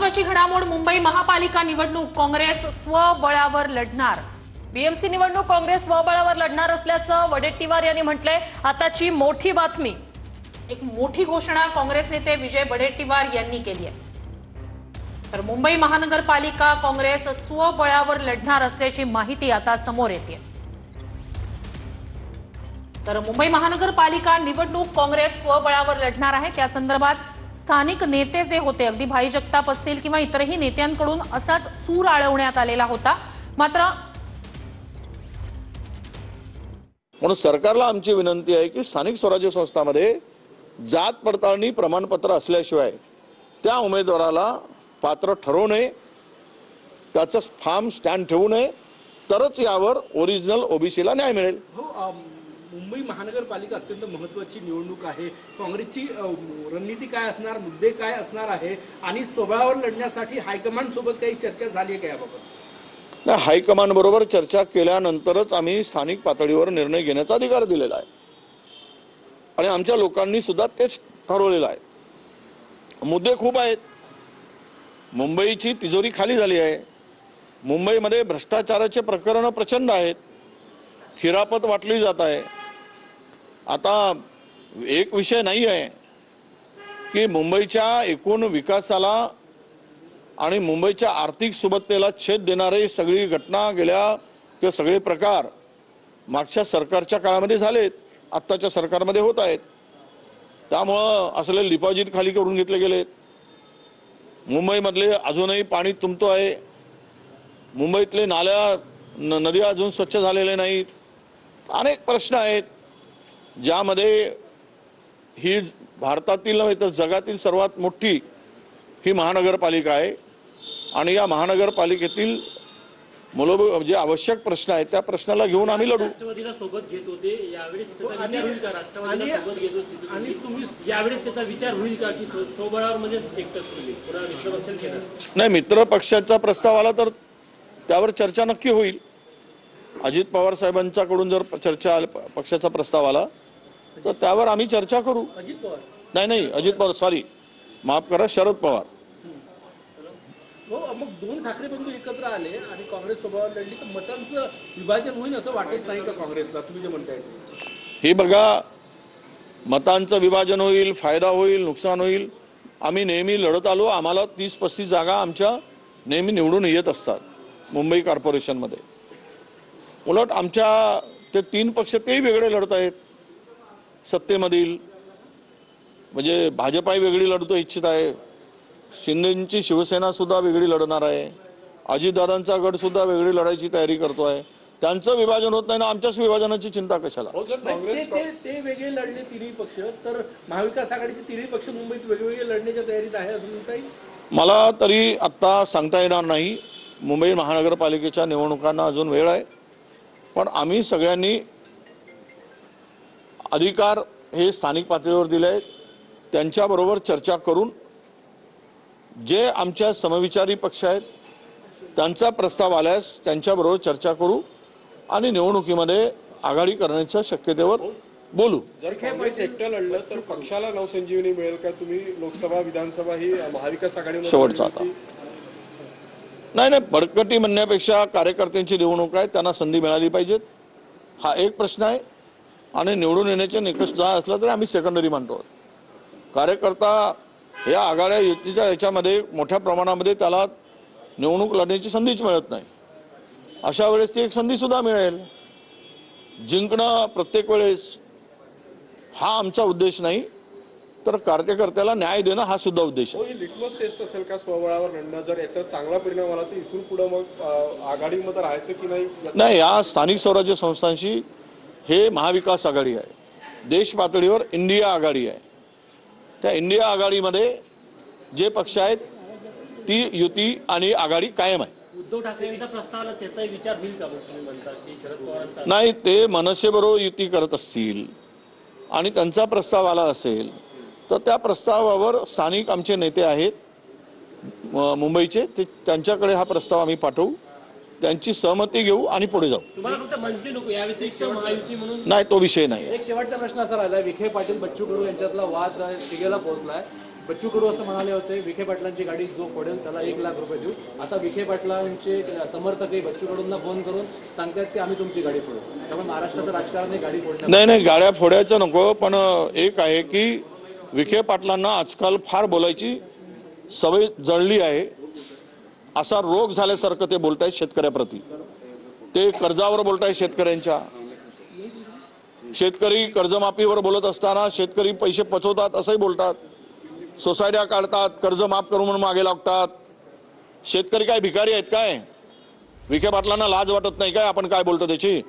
महत्त्वाची घडामोड मुंबई महापालिका निवडणूक काँग्रेस स्वबळावर लढणार। बीएमसी निवडणूक काँग्रेस स्वबळावर लढणार असल्याचं वडेट्टीवार यांनी म्हटलंय। आताची मोठी बातमी, एक मोठी घोषणा काँग्रेस नेते विजय वडेट्टीवार यांनी केली आहे। तर मुंबई महानगरपालिका काँग्रेस स्वबळावर लढणार असल्याची माहिती आता समोर येते। तर मुंबई महानगरपालिका निवडणूक काँग्रेस स्वबळावर लढणार आहे। त्या संदर्भात स्थानिक नेते जे होते, अगदी भाई जगताप असतील किंवा इतरही नेत्यांकडून असाच सूर आळवण्यात आलेला होता। मात्र म्हणून सरकारला आमची विनंती आहे की स्थानिक स्वराज्य संस्थांमध्ये जात पडताळणी प्रमाणपत्र असल्याशिवाय त्या उमेदवाराला पात्र ठरवू नये, त्याचं फार्म स्टँड ठेवू नये, तरच यावर ओरिजिनल ओबीसीला न्याय मिळेल। मुंबई महानगरपालिका अत्यंत महत्त्वाची निवडणूक आहे। काँग्रेसची रणनीती काय असणार, मुद्दे काय असणार आहे आणि स्वबळावर लढण्यासाठी हायकमांड सोबत काही चर्चा झाली आहे का याबाबत? नाही, हायकमांड बरोबर चर्चा केल्यानंतरच आम्ही स्थानिक पातळीवर निर्णय घेण्याचा अधिकार दिलेला आहे आणि आमच्या लोकांनी सुद्धा तेच ठरवलेलं आहे। मुद्दे खूप आहेत। मुंबईची तिजोरी खाली झाली आहे। मुंबईमध्ये भ्रष्टाचाराचे प्रकरण प्रचंड आहेत। खिरापत वाटली जात आहे। आता एक विषय नाही आहे की मुंबईच्या एकूण विकासाला आणि मुंबईच्या आर्थिक सुबत्तेला छेद देणारे सगळी घटना गेल्या किंवा सगळे प्रकार मागच्या सरकारच्या काळामध्ये झालेत, आत्ताच्या सरकारमध्ये होत आहेत। त्यामुळं असलेले डिपॉझिट खाली करून घेतले गेलेत। मुंबईमधले अजूनही पाणी तुंबतो आहे। मुंबईतले नाल्या नद्या अजून स्वच्छ झालेले नाहीत। अनेक प्रश्न आहेत ज्यामध्ये ही भारतातील नव्हे तर जगातील सर्वात मोठी ही महानगरपालिका आहे आणि या महानगरपालिकेतील मूलभूत जे आवश्यक प्रश्न आहेत त्या प्रश्नाला घेऊन आम्ही लढू। राष्ट्रवादीला सोबत घेत होते, यावेळेस त्याचा विचार होईल का? राष्ट्रवादीला सोबत घेत होते आणि तुम्ही यावेळेस त्याचा विचार होईल का की स्वबळावर म्हणजे एकटंच होईल, पुन्हा मित्रपक्ष केलं? नाही, मित्र पक्षाचा प्रस्ताव आला तर त्यावर चर्चा नक्की होईल। अजित पवार साहेबांच्याकडून जर चर्चा पक्षाचा प्रस्ताव आला तर त्यावर आम्ही चर्चा करू। अजित पवार नाही, अजित पवार, सॉरी, माफ करा, शरद पवार। हो, मग दोन ठाकरे बंधू एकत्र आले आणि काँग्रेस स्वबळावर लढली तर मतांचं विभाजन होईल असं वाटत नाही का काँग्रेसला? तुम्ही जे म्हणताय हे बघा, मतांचं विभाजन होईल, फायदा होईल, नुकसान होईल। आम्ही नेहमी लढत आलो। आम्हाला 30-35 जागा आमच्या नेहमी निवडून येत असतात मुंबई कॉर्पोरेशनमध्ये। उलट आमच्या ते 3 पक्ष तेही वेगळे लढत आहेत सत्तेमधील। म्हणजे भाजपाही वेगळी लढतो इच्छित आहे, शिंदेची शिवसेना सुद्धा वेगळी लढणार आहे, अजितदादांचा गट सुद्धा वेगळी लढायची तयारी करतो आहे। त्यांचं विभाजन होत नाही ना, आमच्याच विभाजनाची चिंता कशाला? ते वेगळे लढले तिन्ही पक्ष, तर महाविकास आघाडीचे तिन्ही पक्ष मुंबईत वेगवेगळे लढण्याच्या तयारीत आहे असं म्हणताय? मला तरी आत्ता सांगता येणार नाही। मुंबई महानगरपालिकेच्या निवडणुकांना अजून वेळ आहे, पण आम्ही सगळ्यांनी अधिकार हे स्थानिक पातळीवर दिले आहेत। त्यांच्याबरोबर चर्चा करून जे आमच्या समविचारी पक्ष आहेत त्यांचा प्रस्ताव आल्यास त्यांच्याबरोबर चर्चा करू आणि निवडणुकीमध्ये आघाडी करण्याच्या शक्यतेवर बोलू। जर काँग्रेस एकटं लढलं तर पक्षाला नवसंजीवनी मिळेल का? तुम्ही लोकसभा विधानसभा ही महाविकास आघाडीमध्ये शेवटचा आता नाही, बडकटी म्हणण्यापेक्षा कार्यकर्त्यांची निवडणूक आहे, त्यांना संधी मिळाली पाहिजेत, हा एक प्रश्न आहे। आणि निवडून येण्याचे निकष जर असला तरी आम्ही सेकंडरी मानतो। कार्यकर्ता या आघाड्या युतीच्या याच्यामध्ये मोठ्या प्रमाणामध्ये त्याला निवडणूक लढण्याची संधीच मिळत नाही। अशा वेळेस ती एक संधी सुद्धा मिळेल। जिंकणं प्रत्येक वेळेस हा आमचा उद्देश नाही, तर कार्यकर्त्याला न्याय देणं हा सुद्धा उद्देश आहे। ही लिटमस टेस्ट असेल का स्वबळावर लढणं? जर याचा चांगला परिणाम आला तर इथून पुढे मग आघाडीमध्ये राहायचं की नाही? नाही, या स्थानिक स्वराज्य संस्थांशी हे महाविकास आघाडी आहे, देश पातळीवर इंडिया आघाडी आहे। त्या इंडिया आघाडीमध्ये जे पक्ष आहेत ती युती आणि आघाडी कायम आहे। उद्धव ठाकरेंचा प्रस्ताव आला त्याचा विचार होईल का? तुम्ही म्हणता की शरद पवारांचा नाही, ते मनसेबरोबर युती करत असतील आणि त्यांचा प्रस्ताव आला असेल तर त्या प्रस्तावावर स्थानिक आमचे नेते आहेत मुंबईचे, ते त्यांच्याकडे हा प्रस्ताव आम्ही पाठवू, त्यांची सहमती घेऊ आणि पुढे जाऊ। तुम्हाला फक्त मनसे नको, या व्यतिरिक्त महायुती म्हणून नाही, तो विषय नाही। एक शेवटचा प्रश्न असा राहिला, विखे पाटील बच्चू कडू यांच्यातला वाद शिगेला पोहोचलाय। बच्चू कडू असं म्हणाले होते, विखे पाटलांची गाडी जो फोडेल त्याला 1 लाख रुपये देऊ. आता विखे पाटलांचे समर्थकही बच्चू कडूंना फोन करून सांगतात की आम्ही तुमची गाडी फोडू. त्यामुळे महाराष्ट्राचं राजकारण हे गाडी फोडण्याचं. नाही गाड्या फोडायचं नको, पण एक आहे की विखे पाटलांना आजकाल फार बोलायची सवय जळली आहे. असा रोग झाल्यासारखं ते बोलतायत शेतकऱ्याप्रती. ते कर्जावर बोलतायत शेतकऱ्यांच्या. शेतकरी कर्जमाफीवर बोलत असताना शेतकरी पैसे पचवतात असंही बोलतात. सोसायट्या काढतात, कर्ज माफ करून म्हणून मागे लागतात. शेतकरी काय भिकारी आहेत काय? विखे पाटलांना लाज वाटत नाही काय आपण काय बोलतो त्याची?